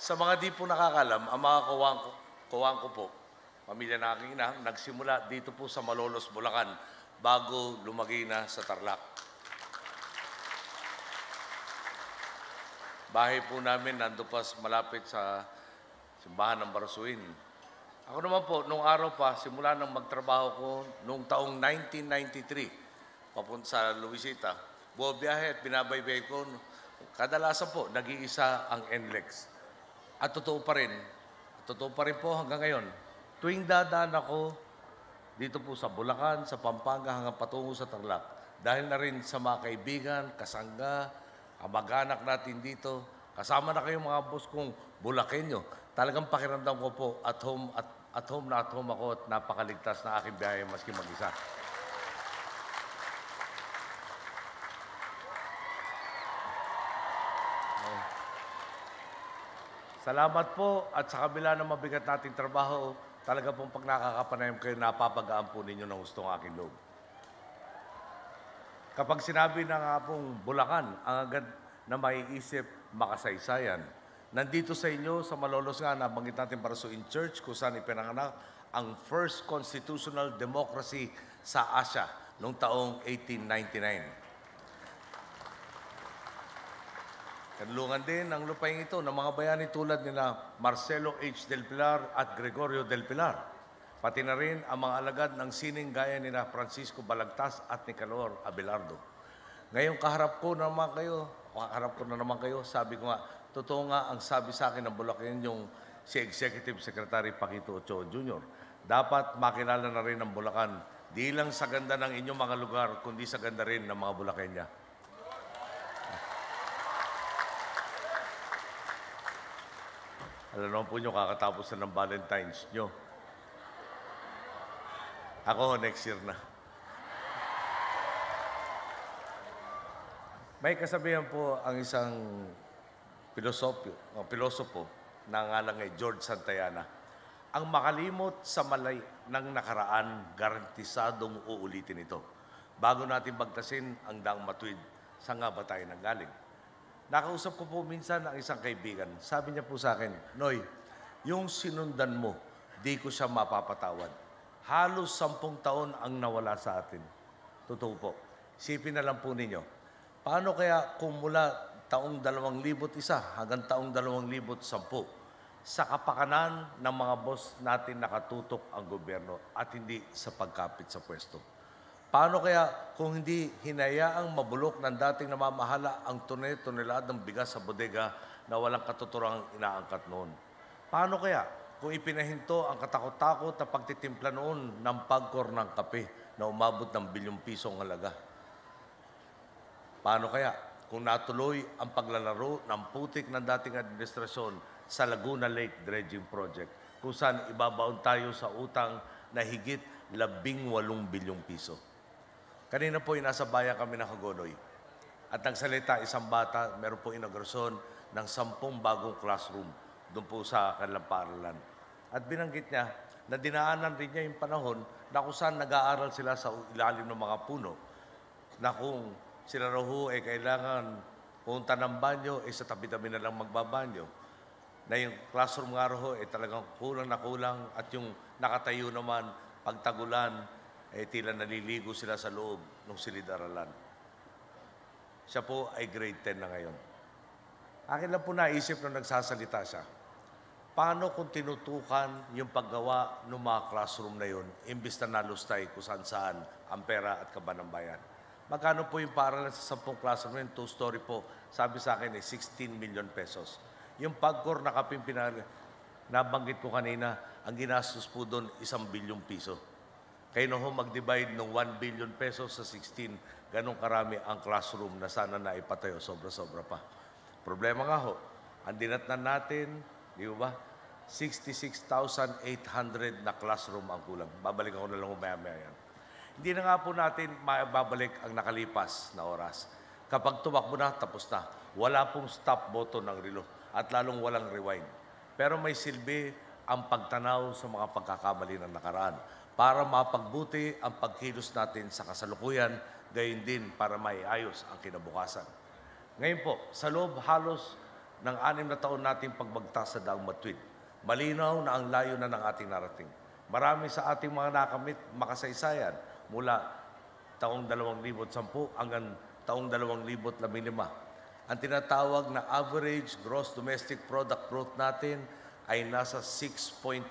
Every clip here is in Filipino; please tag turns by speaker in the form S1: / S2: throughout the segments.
S1: Sa mga di po nakakalam, ang mga kawang ko po, pamilya na aking ina, nagsimula dito po sa Malolos, Bulacan, bago lumagi na sa Tarlac. Bahay po namin nando pa malapit sa simbahan ng Barasuin. Ako naman po, nung araw pa, simula nang magtrabaho ko noong taong 1993, papunta sa Luisita, buwabiyahe at binabaybay ko, kadalasan po, nag-iisa ang NLEX. At totoo pa rin po hanggang ngayon. Tuwing dadaan ako dito po sa Bulacan, sa Pampanga, hanggang patungo sa Tarlac, dahil na rin sa mga kaibigan, kasangga, kamag-anak natin dito, kasama na kayong mga boss kong Bulakenyo. Talagang pakiramdam ko po at home ako at napakaligtas na aking biyahe maski mag-isa. Salamat po at sa kabila ng mabigat nating trabaho, talaga pong pag nakakapanayam kayo, napapagaan po ninyo ng gustong aking loob. Kapag sinabi na nga pong Bulacan, ang agad na maiisip makasaysayan. Nandito sa inyo, sa Malolos nga, nabanggit natin Barasuin Church, kung saan ipinanganak ang first constitutional democracy sa Asia noong taong 1899. Kanlungan din ang lupain ito ng mga bayani tulad nila Marcelo H. Del Pilar at Gregorio Del Pilar. Pati na rin ang mga alagad ng sining gaya nila Francisco Balagtas at Nicanor Abelardo. Ngayon kaharap ko na naman kayo, sabi ko nga, totoo nga ang sabi sa akin ng Bulacan yung si Executive Secretary Paquito Ochoa Jr. Dapat makilala na rin ng Bulacan, di lang sa ganda ng inyong mga lugar, kundi sa ganda rin ng mga Bulacania. Alam naman po nyo, kakatapos na ng Valentine's nyo. Ako, next year na. May kasabihan po ang isang pilosopo na ngalan ay George Santayana. Ang makalimot sa malay ng nakaraan, garantisadong uulitin ito. Bago natin bagtasin ang daang matuwid, saan nga ba tayo nanggaling? Nakausap ko po minsan ang isang kaibigan. Sabi niya po sa akin, Noy, yung sinundan mo, di ko siya mapapatawad. Halos 10 taon ang nawala sa atin. Totoo po. Isipin na lang po ninyo. Paano kaya kung mula taong 2001 hanggang taong 2010, sa kapakanan ng mga boss natin nakatutok ang gobyerno at hindi sa pagkapit sa pwesto? Paano kaya kung hindi hinayaang mabulok ng dating namamahala ang toneladang bigas sa bodega na walang katuturang inaangkat noon? Paano kaya kung ipinahinto ang katakot-takot na pagtitimpla noon ng pagkor ng kape na umabot ng bilyong pisong halaga? Paano kaya kung natuloy ang paglalaro ng putik ng dating administrasyon sa Laguna Lake Dredging Project, kung saan ibabaon tayo sa utang na higit 18 bilyong piso? Kanina po, nasa bayan kami ng Hagonoy. At nagsalita isang bata, meron po inaugurasyon ng 10 bagong classroom doon po sa kanilang paaralan. At binanggit niya na dinaanan rin niya yung panahon na kung saan nag-aaral sila sa ilalim ng mga puno, na kung sila raw ay kailangan punta ng banyo, sa tabi-tabi na lang magbabanyo. Na yung classroom nga raw ay talagang kulang na kulang at yung nakatayo naman, pagtagulan, tila naliligo sila sa loob ng silid-aralan. Siya po ay grade 10 na ngayon. Akin lang po naisip nung nagsasalita siya, paano kung tinutukan yung paggawa ng mga classroom na yun, imbis na nalustay kung saan-saan ang pera at kaban ng bayan? Magkano po yung paaralan sa 10 classroom yun? 2-story po. Sabi sa akin 16 million pesos. Yung pagkor na kaping nabanggit ko kanina, ang ginastos po doon 1 bilyong piso. Kayo na ho mag-divide ng 1 billion pesos sa 16, ganong karami ang classroom na sana na ipatayo, sobra-sobra pa. Problema nga ho, ang dinatnan natin, di ba, 66,800 na classroom ang kulang. Babalik ako na lang umaya-maya yan. Hindi na nga po natin babalik ang nakalipas na oras. Kapag tumakbo na, tapos na. Wala pong stop button ng relo at lalong walang rewind. Pero may silbi ang pagtanaw sa mga pagkakamali ng nakaraan para mapagbuti ang pagkilos natin sa kasalukuyan, gayon din para maiayos ang kinabukasan. Ngayon po, sa loob halos ng 6 na taon nating pagbagtas sa Daang Matuwid. Malinaw na ang layo na ng ating narating. Marami sa ating mga nakamit makasaysayan mula taong 2010 hanggang taong 2015. Ang tinatawag na average gross domestic product growth natin ay nasa 6.2%.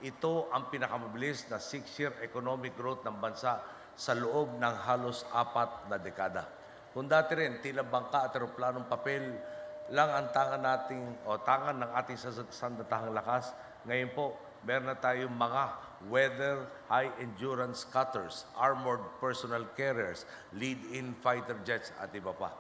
S1: Ito ang pinakamabilis na 6-year economic growth ng bansa sa loob ng halos 4 na dekada. Kung dati rin, tila bangka at eroplanong papel lang ang tangan ng ating sandatahang lakas, ngayon po, meron na tayong mga weather high-endurance cutters, armored personal carriers, lead-in fighter jets at iba pa.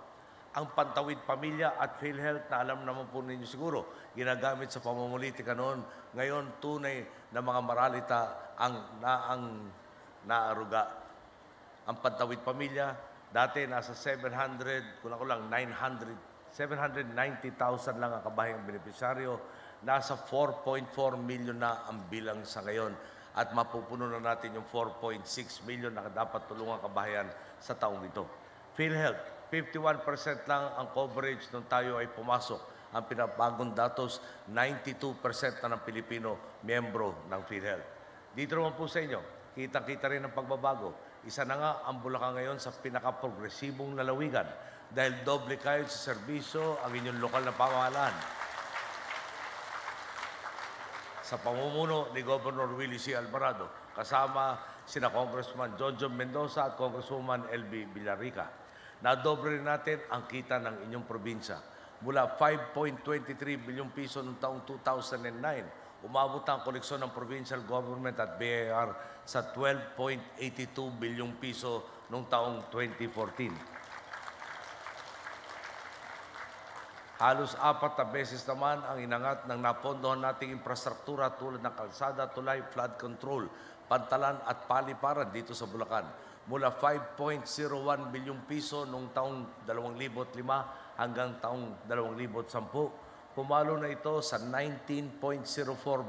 S1: Ang Pantawid Pamilya at PhilHealth na alam naman po ninyo siguro, ginagamit sa pamumulitika noon, ngayon tunay na mga maralita ang naaruga. Ang Pantawid Pamilya, dati nasa 790,000 lang ang kabahayang benepisyaryo, nasa 4.4 million na ang bilang sa ngayon at mapupuno na natin yung 4.6 million na dapat tulungan kabahayan sa taong ito. PhilHealth, 51% lang ang coverage nung tayo ay pumasok. Ang pinabagong datos, 92% na ng Pilipino miyembro ng PhilHealth. Dito naman po sa inyo, kita-kita rin ang pagbabago. Isa na nga ang Bulacan ngayon sa pinaka-progresibong lalawigan dahil doble kayo sa serbisyo ang inyong lokal na pamahalaan. Sa pamumuno ni Governor Willie C. Alvarado, kasama sina Congressman John Mendoza at Congresswoman LB Villarrica. Nadobre rin natin ang kita ng inyong probinsya. Mula 5.23 bilyong piso noong taong 2009, umabot ang koleksyon ng provincial government at BIR sa 12.82 bilyong piso noong taong 2014. Halos 4 na beses naman ang inangat ng napondohan nating infrastruktura tulad ng kalsada, tulay, flood control, pantalan at paliparan dito sa Bulacan. Mula 5.01 bilyong piso noong taong 2005 hanggang taong 2010, pumalo na ito sa 19.04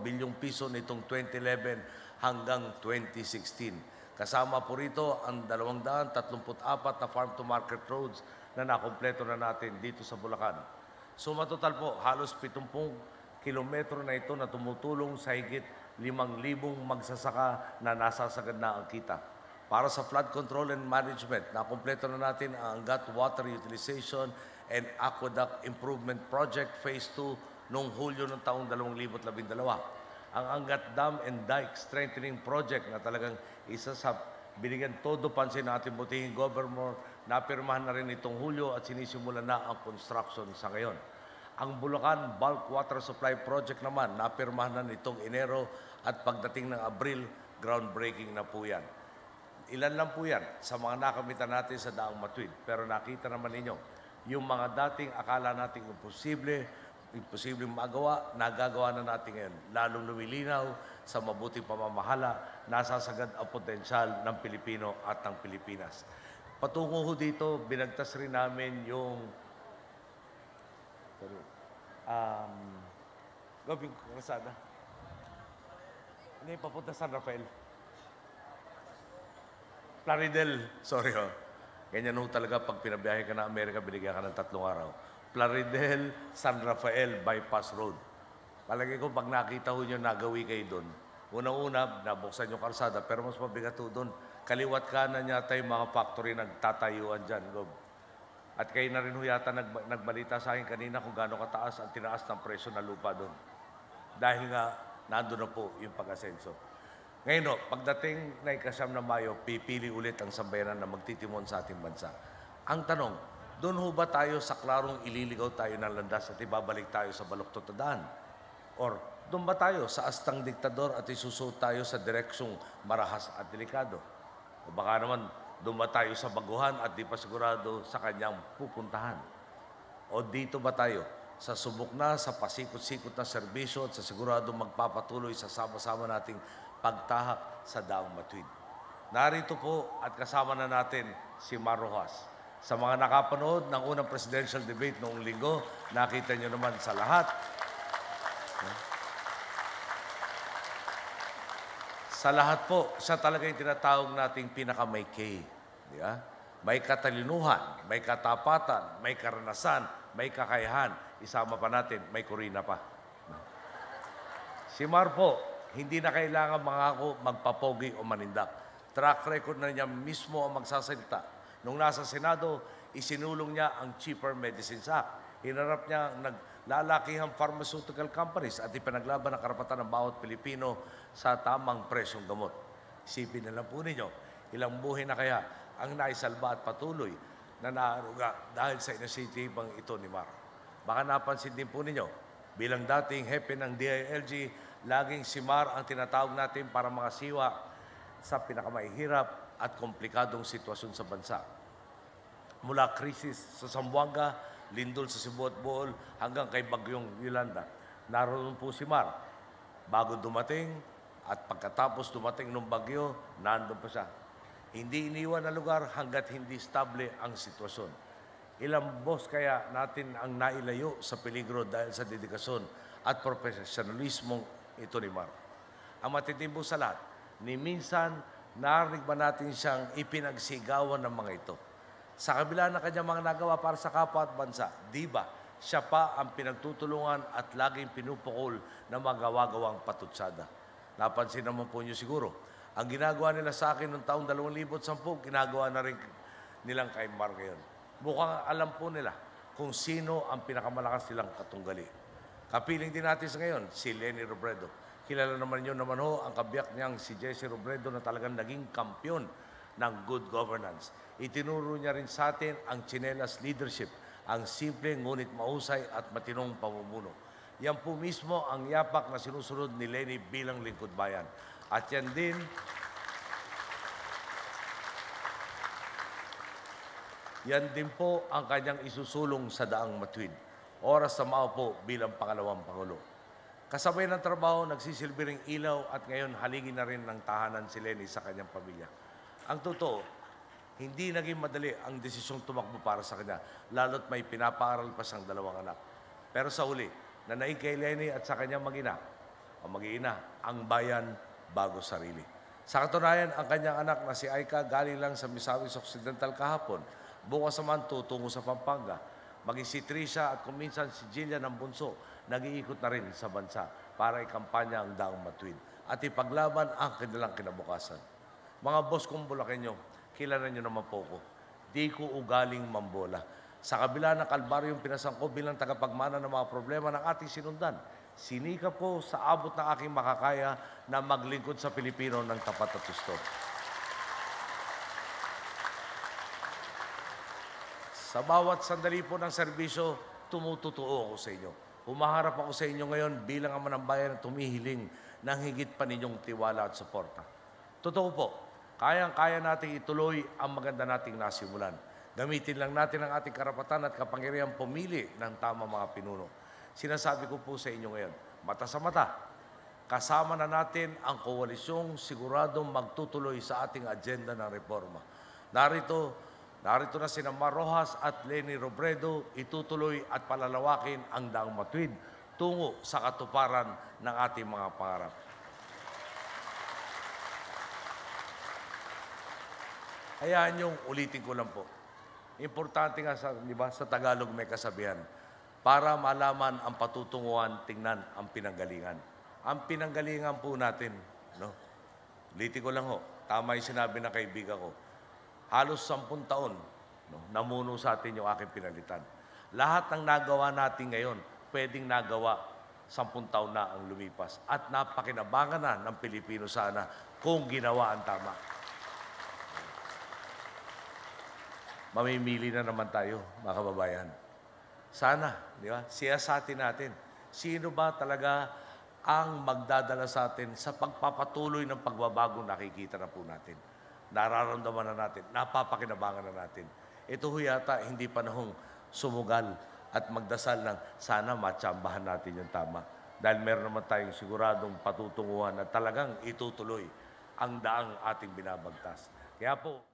S1: bilyong piso nitong 2011 hanggang 2016. Kasama po rito ang 234 na farm-to-market roads na nakompleto na natin dito sa Bulacan. Suma total po, halos 70 kilometro na ito na tumutulong sa higit 5,000 magsasaka na nasasagad na ang kita. Para sa flood control and management, nakompleto na natin ang Angat Water Utilization and Aqueduct Improvement Project Phase 2 noong Hulyo ng taong 2012. Ang Angat Dam and Dike Strengthening Project na talagang isa sa binigyan todo pansin ng ating butihing governor, napirmahan na rin itong Hulyo at sinisimulan na ang construction sa ngayon. Ang Bulacan Bulk Water Supply Project naman, napirmahan na nitong Enero at pagdating ng Abril, groundbreaking na po yan. Ilan lang po yan sa mga nakamitan natin sa Daang Matuwid. Pero nakita naman ninyo, yung mga dating akala nating imposibleng magawa, nagagawa na natin ngayon. Lalong lumilinaw sa mabuting pamamahala, nasasagad ang potensyal ng Pilipino at ng Pilipinas. Patungo ho dito, binagtas rin namin yung gawing kalsada. Hindi, papunta San Rafael. Plaridel, sorry ho. Ganyan ho talaga pag pinabiyahe ka na Amerika, binigyan ka ng 3 araw. Plaridel, San Rafael, Bypass Road. Palagi ko pag nakita ho nyo, nagawi kayo doon. Unang-una, nabuksan yung kalsada, pero mas mabigat ho doon. Kaliwat kanan yata yung mga factory nagtatayuan dyan, Gob. At kayo na rin ho yata nagbalita sa akin kanina kung gaano kataas ang tinaas ng presyo na lupa doon. Dahil nga, nandun na po yung pag-asenso. Ngayon, pagdating na ika-9 na Mayo, pipili ulit ang sambayanan na magtitimon sa ating bansa. Ang tanong, doon ho ba tayo sa klarong ililigaw tayo ng landas at ibabalik tayo sa baluktot na daan? Or doon ba tayo sa astang diktador at isusuot tayo sa direksyong marahas at delikado? O baka naman, doon ba tayo sa baguhan at di pa sigurado sa kanyang pupuntahan? O dito ba tayo sa subok na, sa pasikot-sikot na serbisyo at sa sigurado magpapatuloy sa sama-sama nating pagtahak sa Daang Matuwid. Narito po at kasama na natin si Mar Rojas. Sa mga nakapanood ng unang presidential debate noong linggo, nakita nyo naman sa lahat. Sa lahat po, siya talaga yung tinatawag nating pinaka-may K. Di ba? may katalinuhan, may katapatan, may karanasan, may kakayahan. Isama pa natin, may kurina pa. Si Mar po, hindi na kailangan mangako, magpapogi o manindak. Track record na niya mismo ang magsasalita. Nung nasa Senado, isinulong niya ang Cheaper Medicines Act. Hinarap niya ang naglalakihang pharmaceutical companies at ipinaglaban ang karapatan ng bawat Pilipino sa tamang presyong gamot. Isipin na lang po ninyo, ilang buhay na kaya ang naisalba at patuloy na naaruga dahil sa inisitibang ito ni Mar. Baka napansin din po ninyo, bilang dating hepe ng DILG, laging si Mar ang tinatawag natin para mga siwa sa pinakamahihirap at komplikadong sitwasyon sa bansa. Mula krisis sa Zamboanga, lindol sa Cebu at Bohol, hanggang kay Bagyong Yolanda, naroon po si Mar. Bago dumating at pagkatapos dumating ng bagyo, nandun pa siya. Hindi iniwan na lugar hanggat hindi stable ang sitwasyon. Ilang boss kaya natin ang nailayo sa peligro dahil sa dedikasyon at profesionalismong ito ni Mar. Ang matitibok sa lahat, ni minsan narinig ba natin siyang ipinagsigawan ng mga ito. Sa kabila ng kanyang mga nagawa para sa kapwa at bansa, di ba siya pa ang pinagtutulungan at laging pinupukol ng mga gawa-gawang patutsada. Napansin naman po niyo siguro, ang ginagawa nila sa akin noong taong 2010, ginagawa na rin nilang kay Mar ngayon. Mukhang alam po nila kung sino ang pinakamalakas nilang katunggali. Kapiling din natin sa ngayon, si Leni Robredo. Kilala naman niyo naman ho ang kabiyak niyang si Jesse Robredo na talagang naging kampiyon ng good governance. Itinuro niya rin sa atin ang chinelas leadership, ang simple ngunit mahusay at matinong pamumuno. Yan po mismo ang yapak na sinusunod ni Leni bilang lingkod bayan. At yan din, po ang kanyang isusulong sa daang matuwid. Oras na maupo bilang pangalawang Pangulo. Kasabay ng trabaho, nagsisilbi ring ilaw at ngayon haligi na rin ng tahanan si Leni sa kanyang pamilya. Ang totoo, hindi naging madali ang desisyong tumakbo para sa kanya, lalo't may pinapaaral pa siyang dalawang anak. Pero sa huli, nanaig kay Leni at sa kanyang mag-ina, ang bayan bago sarili. Sa katunayan, ang kanyang anak na si Aika galing lang sa Misamis Occidental kahapon, bukas naman tutungo sa Pampanga. Maging si Trisha at kung minsan si Jillian ng bunso, nag-iikot na rin sa bansa para ikampanya ang daang matuwid at ipaglaban ang kanilang kinabukasan. Mga boss kong Bulakenyo, kilala niyo naman po ko. Di ko ugaling mambola. Sa kabila ng kalbaryong pinasangko bilang tagapagmana ng mga problema ng ating sinundan, sinikap ko sa abot ng aking makakaya na maglingkod sa Pilipino ng tapat at gusto. Sa bawat sandali po ng serbisyo, tumututuo ako sa inyo. Humaharap ako sa inyo ngayon bilang ama ng bayan na tumihiling ng higit pa ninyong tiwala at suporta. Totoo po, kayang-kaya nating ituloy ang maganda nating nasimulan. Gamitin lang natin ang ating karapatan at kapangyarihang pumili ng tamang mga pinuno. Sinasabi ko po sa inyo ngayon, mata sa mata, kasama na natin ang koalisyong siguradong magtutuloy sa ating agenda ng reforma. Narito na sina Mar Rojas at Leni Robredo, itutuloy at palalawakin ang daang matuwid tungo sa katuparan ng ating mga pangarap. Hayaan niyong ulitin ko lang po. Importante nga sa Tagalog may kasabihan, para malaman ang patutunguhan, tingnan ang pinanggalingan. Ang pinanggalingan po natin, ulitin ko lang ho, tama yung sinabi ng kaibigan ko, halos 10 taon, namuno sa atin yung aking pinalitan. Lahat ng nagawa natin ngayon, pwedeng nagawa 10 taon na ang lumipas. At napakinabangan na ng Pilipino sana kung ginawa ang tama. Mamimili na naman tayo, mga kababayan. Sana, di ba? Siyasatin natin. Sino ba talaga ang magdadala sa atin sa pagpapatuloy ng pagbabago nakikita na po natin? Nararamdaman na natin, napapakinabangan na natin. Ito ho yata hindi panahong sumugal at magdasal ng sana matsambahan natin yung tama. Dahil meron naman tayong siguradong patutunguhan na talagang itutuloy ang daang ating binabagtas. Kaya po,